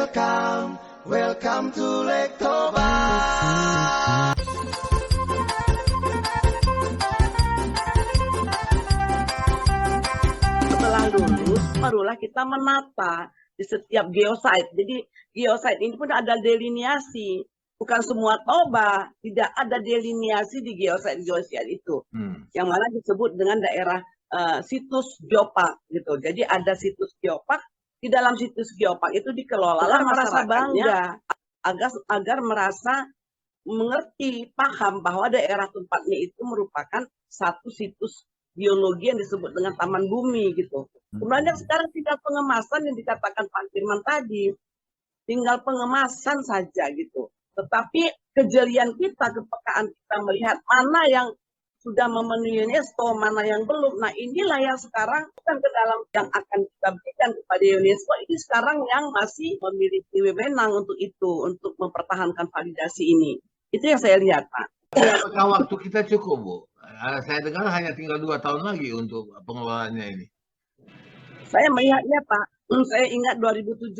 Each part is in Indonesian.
Welcome to Lake Toba. Setelah lulus, barulah kita menata di setiap geosite. Jadi geosite ini pun ada deliniasi. Bukan semua Toba, tidak ada deliniasi di geosite itu. Yang mana disebut dengan daerah situs geopark gitu. Jadi ada situs geopark, di dalam situs geopark itu dikelola merasa bangga agar merasa mengerti, paham bahwa daerah tempatnya itu merupakan satu situs biologi yang disebut dengan Taman Bumi gitu. Kemudian sekarang tinggal pengemasan yang dikatakan Pak Firman tadi, tinggal pengemasan saja gitu. Tetapi kejelian kita, kepekaan kita melihat mana yang sudah memenuhi UNESCO, mana yang belum. Nah inilah yang sekarang bukan ke dalam yang akan kita berikan kepada UNESCO, ini sekarang yang masih memiliki wewenang untuk itu, untuk mempertahankan validasi ini. Itu yang saya lihat, Pak. Apakah waktu kita cukup, Bu? Saya dengar hanya tinggal 2 tahun lagi untuk pengelolaannya ini. Saya melihatnya, Pak, saya ingat 2017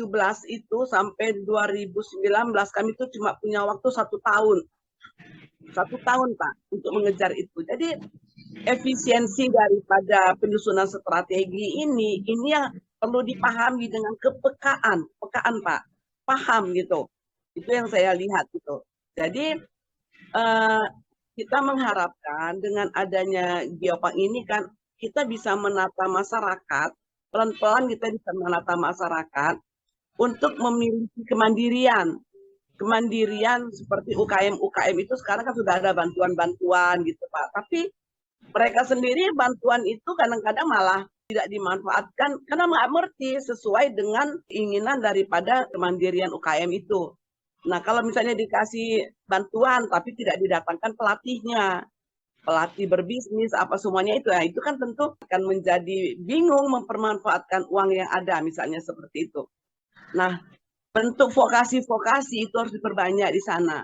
itu sampai 2019 kami itu cuma punya waktu 1 tahun. 1 tahun, Pak, untuk mengejar itu. Jadi efisiensi daripada penyusunan strategi ini yang perlu dipahami dengan kepekaan, Pak, paham gitu. Itu yang saya lihat gitu. Jadi kita mengharapkan dengan adanya geopark ini kan kita bisa menata masyarakat, pelan-pelan kita bisa menata masyarakat untuk memiliki kemandirian seperti UKM itu sekarang kan sudah ada bantuan-bantuan gitu Pak. Tapi mereka sendiri bantuan itu kadang-kadang malah tidak dimanfaatkan karena nggak mengerti sesuai dengan keinginan daripada kemandirian UKM itu. Nah, kalau misalnya dikasih bantuan tapi tidak didatangkan pelatihnya, pelatih berbisnis apa semuanya itu kan tentu akan menjadi bingung mempermanfaatkan uang yang ada misalnya seperti itu. Nah, bentuk vokasi-vokasi itu harus diperbanyak di sana.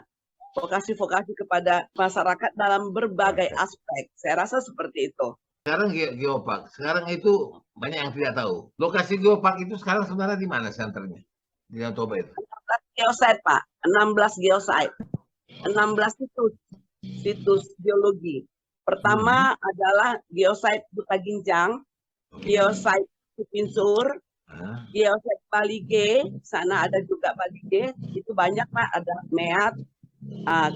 Vokasi-vokasi kepada masyarakat dalam berbagai aspek. Saya rasa seperti itu. Sekarang geopark, sekarang itu banyak yang tidak tahu. Lokasi geopark itu sekarang sebenarnya di mana senternya? Di Danau Toba itu. 16 geosite, Pak. 16 geosite. 16 situs geologi. Pertama adalah geosite Buta Ginjang, geosite Cipinsur, geosite Balige, sana ada juga Balige, itu banyak Pak, ada Meat.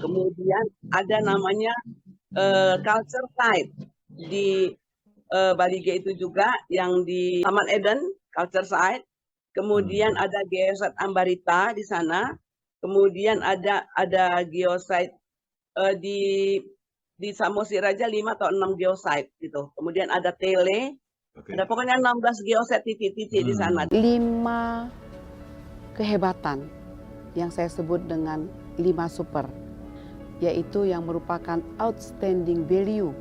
Kemudian ada namanya culture site di Balige itu juga, yang di Taman Eden, culture site. Kemudian ada geosite Ambarita di sana. Kemudian ada geosite di Samosir aja 5 atau 6 geosite gitu. Kemudian ada Tele. Ada pokoknya 16 geosite titik-titik di sana. 5 kehebatan yang saya sebut dengan 5 super, yaitu yang merupakan outstanding value,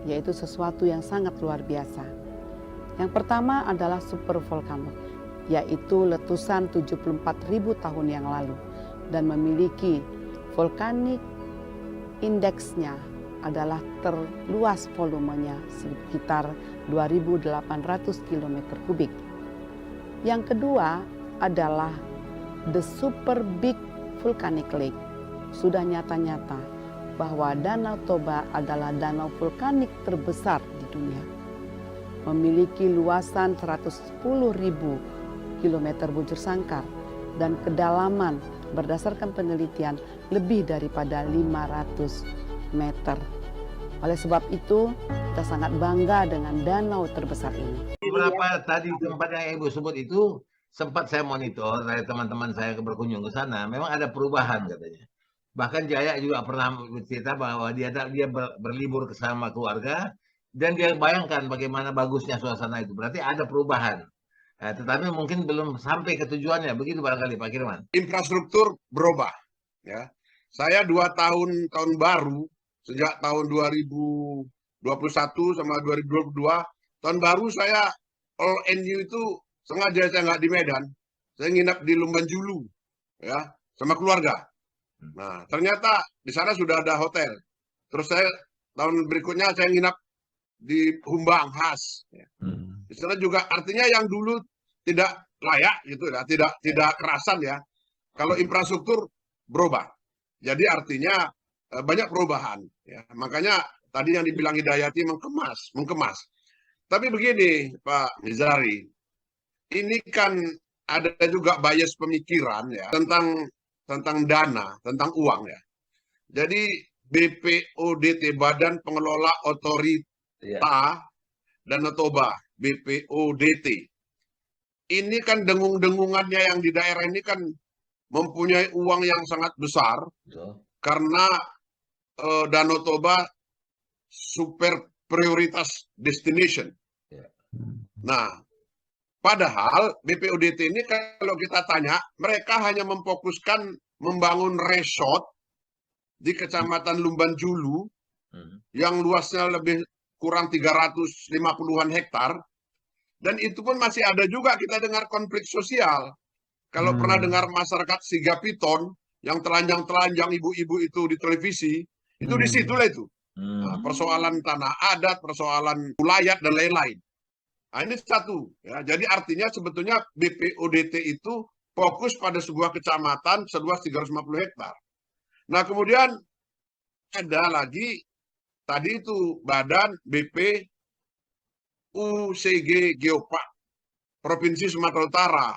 yaitu sesuatu yang sangat luar biasa. Yang pertama adalah super volcano, yaitu letusan 74.000 tahun yang lalu dan memiliki volcanic indeksnya adalah terluas volumenya sekitar 2.800 km kubik. Yang kedua adalah the super big volcanic lake. Sudah nyata-nyata bahwa Danau Toba adalah danau vulkanik terbesar di dunia. Memiliki luasan 110.000 km bujur sangkar dan kedalaman berdasarkan penelitian lebih daripada 500 meter. Oleh sebab itu, kita sangat bangga dengan danau terbesar ini. Beberapa tadi tempat yang Ibu sebut itu sempat saya monitor dari teman-teman saya berkunjung ke sana. Memang ada perubahan katanya. Bahkan Jaya juga pernah bercerita bahwa dia berlibur ke sama keluarga dan dia bayangkan bagaimana bagusnya suasana itu. Berarti ada perubahan. Nah, tetapi mungkin belum sampai ke tujuannya. Begitu barangkali Pak Kirman. Infrastruktur berubah. Ya. Saya 2 tahun baru, sejak tahun 2021 sama 2022, tahun baru saya all NU itu sengaja saya nggak di Medan. Saya nginap di Lumbanjulu, ya, sama keluarga. Nah, ternyata di sana sudah ada hotel. Terus saya tahun berikutnya saya nginap di Humbang Has. Di sana juga artinya yang dulu tidak layak gitu ya, tidak kerasan ya. Kalau infrastruktur berubah. Jadi artinya banyak perubahan ya. Makanya tadi yang dibilang Hidayati mengemas. Tapi begini Pak Nizari, ini kan ada juga bias pemikiran ya tentang dana, tentang uang ya. Jadi BPODT, Badan Pengelola Otorita Danau Toba, BPODT. Ini kan dengung-dengungannya yang di daerah ini kan mempunyai uang yang sangat besar karena Danau Toba super prioritas destination. Nah, padahal BPODT ini kalau kita tanya, mereka hanya memfokuskan membangun resort di Kecamatan Lumban Julu yang luasnya lebih kurang 350-an hektar. Dan itu pun masih ada juga kita dengar konflik sosial. Kalau pernah dengar masyarakat Sigapiton yang telanjang-telanjang ibu-ibu itu di televisi, itu di situlah itu. Nah, persoalan tanah adat, persoalan ulayat dan lain-lain. Nah, ini satu. Ya. Jadi artinya sebetulnya BPODT itu fokus pada sebuah kecamatan seluas 350 hektar. Nah kemudian ada lagi tadi itu Badan BP UCG Geopark Provinsi Sumatera Utara,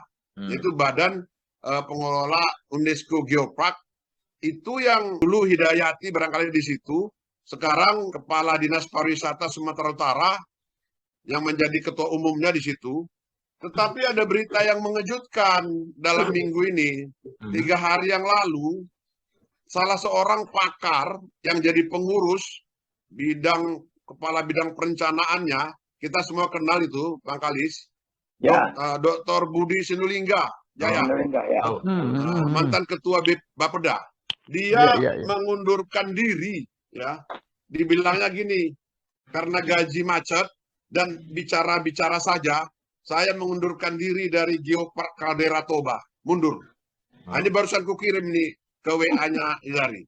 yaitu Badan Pengelola UNESCO Geopark. Itu yang dulu Hidayati barangkali di situ, sekarang Kepala Dinas Pariwisata Sumatera Utara yang menjadi ketua umumnya di situ. Tetapi ada berita yang mengejutkan dalam minggu ini, 3 hari yang lalu, salah seorang pakar yang jadi pengurus kepala bidang perencanaannya, kita semua kenal itu, Bang Kalis, Dr. Budi Sinulingga Jaya, mantan ketua Bapeda. Dia mengundurkan diri, ya, dibilangnya gini, karena gaji macet dan bicara-bicara saja, saya mengundurkan diri dari Geopark Caldera Toba, mundur. Ini barusan kukirim nih ke WA-nya Hilary.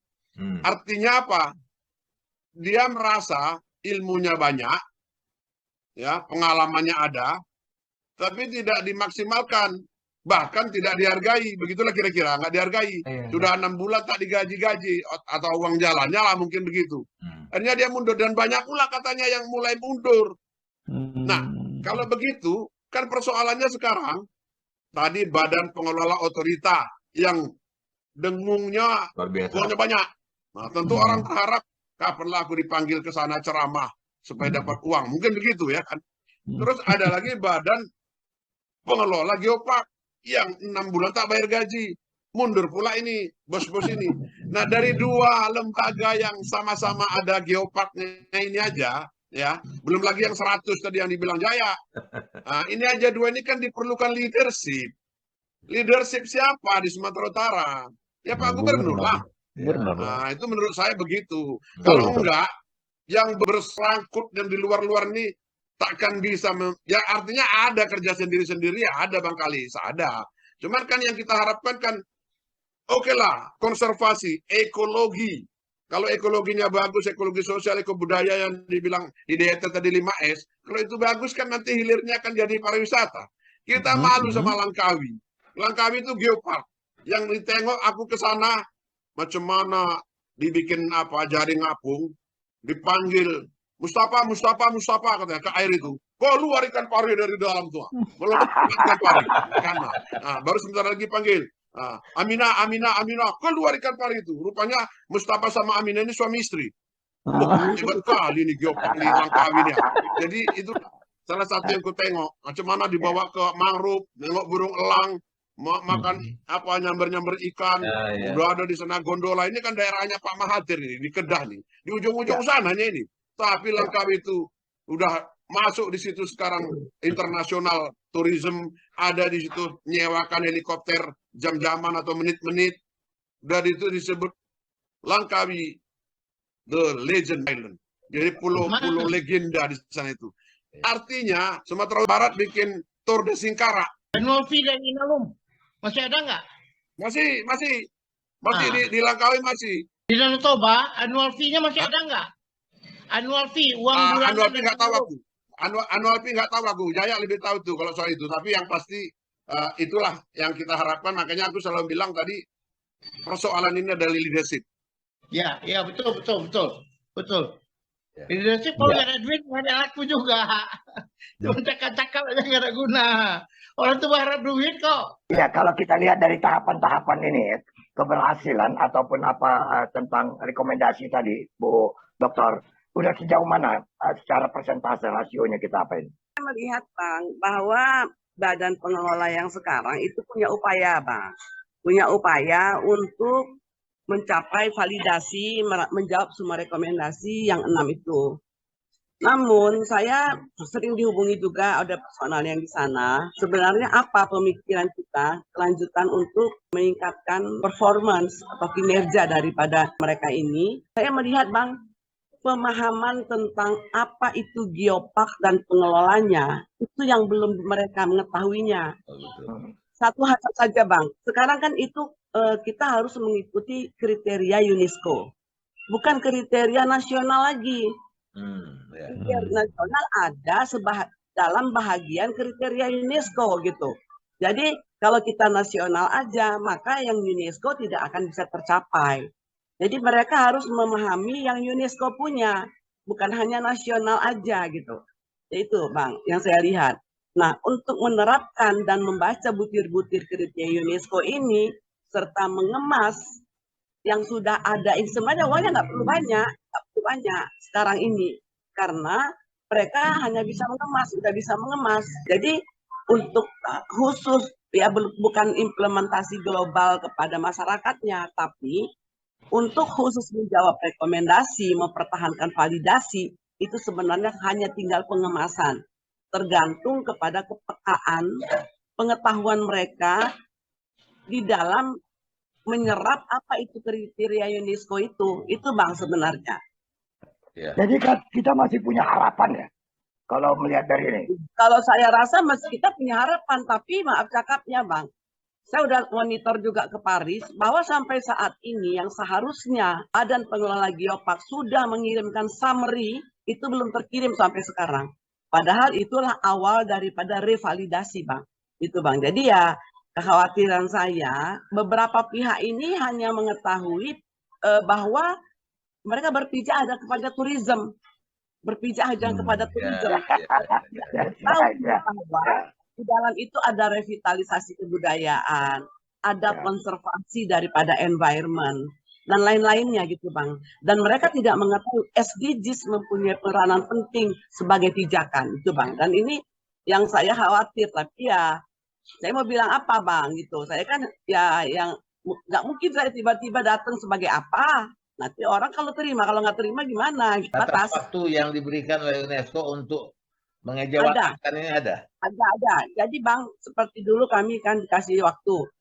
Artinya apa? Dia merasa ilmunya banyak, ya, pengalamannya ada, tapi tidak dimaksimalkan, bahkan tidak dihargai. Begitulah kira-kira, nggak dihargai. Sudah 6 bulan tak digaji-gaji, atau uang jalannya lah mungkin begitu. Akhirnya dia mundur, dan banyak pula katanya yang mulai mundur. Nah, kalau begitu, kan persoalannya sekarang, tadi Badan Pengelola Otorita yang dengungnya uangnya banyak. Nah, tentu orang berharap kapanlah aku dipanggil ke sana ceramah supaya dapat uang. Mungkin begitu ya kan. Terus ada lagi Badan Pengelola Geopark yang 6 bulan tak bayar gaji. Mundur pula ini, bos-bos ini. Nah, dari 2 lembaga yang sama-sama ada geoparknya ini aja, ya, belum lagi yang 100 tadi yang dibilang Jaya. Nah, ini aja 2 ini kan diperlukan leadership. Leadership siapa di Sumatera Utara? Ya Pak Gubernur lah. Nah, itu menurut saya begitu. Kalau enggak, yang bersangkut dan di luar-luar ini takkan bisa. Ya artinya ada kerja sendiri-sendiri, ya ada Bang Kalis, ada. Cuman kan yang kita harapkan kan, oke lah, konservasi, ekologi. Kalau ekologinya bagus, ekologi sosial, ekobudaya yang dibilang di DT tadi 5S, kalau itu bagus kan nanti hilirnya akan jadi pariwisata. Kita malu sama Langkawi. Langkawi itu geopark. Yang ditengok aku ke sana, macam mana dibikin apa jaring apung, dipanggil Mustafa katanya ke air itu. Kok luar ikan pari dari dalam tuh? Belum ikan pari. Nah, baru sebentar lagi panggil. Amina, keluar ikan pari itu. Rupanya Mustafa sama Amina ini suami istri. Hebat kali ini geopark di Langkawi ini. Jadi itu salah satu yang ku tengok. Macam mana dibawa ke mangrove, nengok burung elang, makan apa nyamber-nyamber ikan. Udah ada di sana gondola. Ini kan daerahnya Pak Mahathir ini, di Kedah nih. Di ujung-ujung sananya ini. Tapi Langkawi itu udah masuk di situ sekarang internasional tourism, ada di situ nyewakan helikopter jam-jaman atau menit-menit. Dan itu disebut Langkawi the Legend Island. Jadi pulau-pulau legenda di sana itu. Artinya Sumatera Barat bikin Tour de Singkarak. Annual fee dan Inalum masih ada nggak? Masih di Langkawi masih. Di Danau Toba annual fee-nya masih ada nggak? Annual fee, uang bulanan. Annual fee nggak tahu aku. Anwar Pi nggak tahu aku, Jaya lebih tahu tuh kalau soal itu. Tapi yang pasti itulah yang kita harapkan. Makanya aku selalu bilang tadi persoalan ini adalah leadership. Ya, ya betul, betul, betul, betul. Ya. Leadership kalau Ya. nggak ada duit nggak ada laku juga. Ya. Cuma cakap-cakap aja nggak ada guna. Orang tuh berharap duit kok. Ya, kalau kita lihat dari tahapan-tahapan ini, keberhasilan ataupun apa tentang rekomendasi tadi, Bu Dokter, udah sejauh mana secara persentase rasionya kita apain? Saya melihat Bang bahwa badan pengelola yang sekarang itu punya upaya Bang, punya upaya untuk mencapai validasi, menjawab semua rekomendasi yang 6 itu. Namun saya sering dihubungi juga ada personal yang di sana. Sebenarnya apa pemikiran kita kelanjutan untuk meningkatkan performance atau kinerja daripada mereka ini? Saya melihat Bang, pemahaman tentang apa itu geopark dan pengelolanya itu yang belum mereka mengetahuinya. Oh, betul. Satu hal saja Bang, sekarang kan itu kita harus mengikuti kriteria UNESCO, bukan kriteria nasional lagi. Ya. Kriteria nasional ada dalam bahagian kriteria UNESCO gitu. Jadi kalau kita nasional aja, maka yang UNESCO tidak akan bisa tercapai. Jadi mereka harus memahami yang UNESCO punya, bukan hanya nasional aja gitu. Itu Bang, yang saya lihat. Nah, untuk menerapkan dan membaca butir-butir kriteria UNESCO ini, serta mengemas yang sudah ada, ini sebenarnya uangnya nggak perlu banyak sekarang ini. Karena mereka hanya bisa mengemas, sudah bisa mengemas. Jadi untuk khusus, ya bukan implementasi global kepada masyarakatnya, tapi untuk khusus menjawab rekomendasi, mempertahankan validasi, itu sebenarnya hanya tinggal pengemasan. Tergantung kepada kepekaan, pengetahuan mereka di dalam menyerap apa itu kriteria UNESCO itu Bang sebenarnya. Ya. Jadi kan kita masih punya harapan ya, kalau melihat dari ini. Kalau saya rasa masih kita punya harapan, tapi maaf cakapnya Bang, saya udah monitor juga ke Paris bahwa sampai saat ini yang seharusnya Badan Pengelola Geopark sudah mengirimkan summary itu belum terkirim sampai sekarang. Padahal itulah awal daripada revalidasi Bang. Itu Bang. Jadi ya kekhawatiran saya beberapa pihak ini hanya mengetahui bahwa mereka berpijak ada kepada turisme. Berpijak hanya kepada turisme. Tahu bahwa di dalam itu ada revitalisasi kebudayaan, ada konservasi daripada environment, dan lain-lainnya gitu Bang. Dan mereka tidak mengetahui SDGs mempunyai peranan penting sebagai pijakan gitu Bang. Dan ini yang saya khawatir, tapi ya saya mau bilang apa Bang gitu. Saya kan ya yang nggak mungkin saya tiba-tiba datang sebagai apa. Nanti orang kalau terima, kalau nggak terima gimana? Batas waktu yang diberikan oleh UNESCO untuk mengejawantahkan ini ada? Ada. Jadi Bang, seperti dulu kami kan dikasih waktu.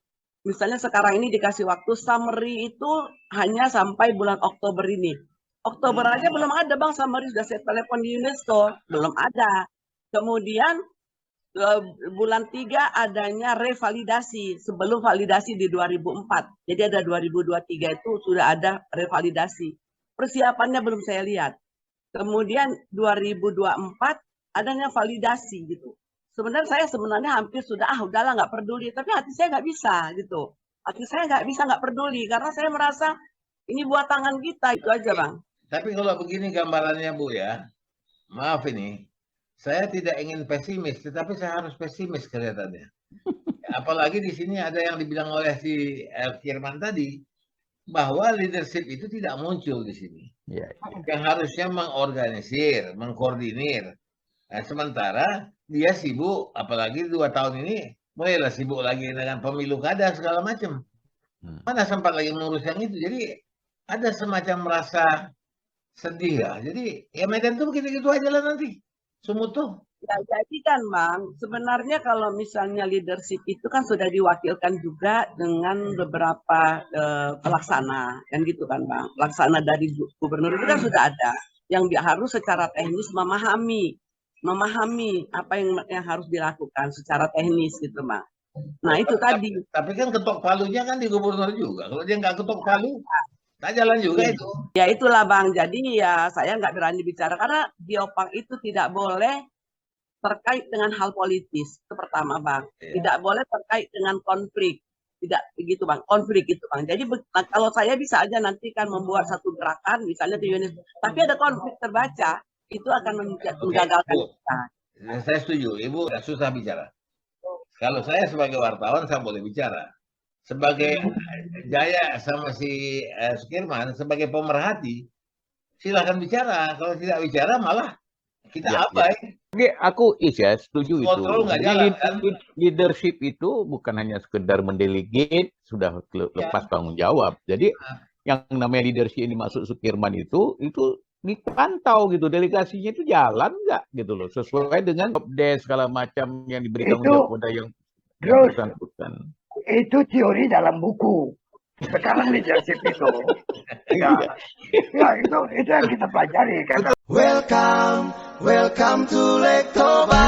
Misalnya sekarang ini dikasih waktu summary itu hanya sampai bulan Oktober ini. Oktober aja belum ada Bang summary, sudah saya telepon di UNESCO, belum ada. Kemudian bulan 3 adanya revalidasi sebelum validasi di 2004. Jadi ada 2023 itu sudah ada revalidasi. Persiapannya belum saya lihat. Kemudian 2024 adanya validasi gitu. Sebenarnya saya hampir sudah udahlah nggak peduli, tapi hati saya nggak bisa gitu. Hati saya nggak peduli karena saya merasa ini buat tangan kita, itu aja Bang. Tapi kalau begini gambarannya Bu ya, maaf ini, saya tidak ingin pesimis, tetapi saya harus pesimis kelihatannya. Apalagi di sini ada yang dibilang oleh si Firman tadi, bahwa leadership itu tidak muncul di sini. Yang harusnya mengorganisir, mengkoordinir. Nah, sementara dia sibuk, apalagi 2 tahun ini, mulailah sibuk lagi dengan pemilu kada segala macam. Mana sempat lagi mengurus yang itu. Jadi ada semacam rasa sedih ya. Jadi ya Medan tuh begitu-gitu aja lah nanti. Sumutuh. Ya, jadi kan Bang, sebenarnya kalau misalnya leadership itu kan sudah diwakilkan juga dengan beberapa pelaksana, kan gitu kan Bang. Pelaksana dari gubernur itu kan sudah ada, yang harus secara teknis memahami apa yang harus dilakukan secara teknis gitu Bang. Nah itu tadi. Tapi kan ketok palunya kan di gubernur juga. Kalau dia nggak ketok palu, tak jalan juga itu. Ya itulah Bang, jadi ya saya nggak berani bicara karena geopark itu tidak boleh terkait dengan hal politis. Itu pertama, Bang. Iya. Tidak boleh terkait dengan konflik. Tidak begitu, Bang. Konflik itu, Bang. Jadi kalau saya bisa aja nanti kan membuat satu gerakan, misalnya di UNES, tapi ada konflik terbaca, itu akan menggagalkan Bu. kita. Saya setuju, Ibu susah bicara. Kalau saya sebagai wartawan, saya boleh bicara. Sebagai Jaya sama si Sukirman, sebagai pemerhati, silakan bicara. Kalau tidak bicara, malah kita Ya, abai. Oke, aku setuju itu. Kontrol nggak Jadi jalan, kan? leadership itu bukan hanya sekedar mendelegate, sudah lepas tanggung jawab. Jadi yang namanya leadership ini masuk Sukirman itu dipantau gitu, delegasinya itu jalan nggak gitu loh, sesuai dengan job desk segala macam yang diberi tanggung jawab pada yang bersangkutan. Itu teori dalam buku. Sekarang leadership itu, ya itu yang kita pelajari kan. Welcome to Lake Toba.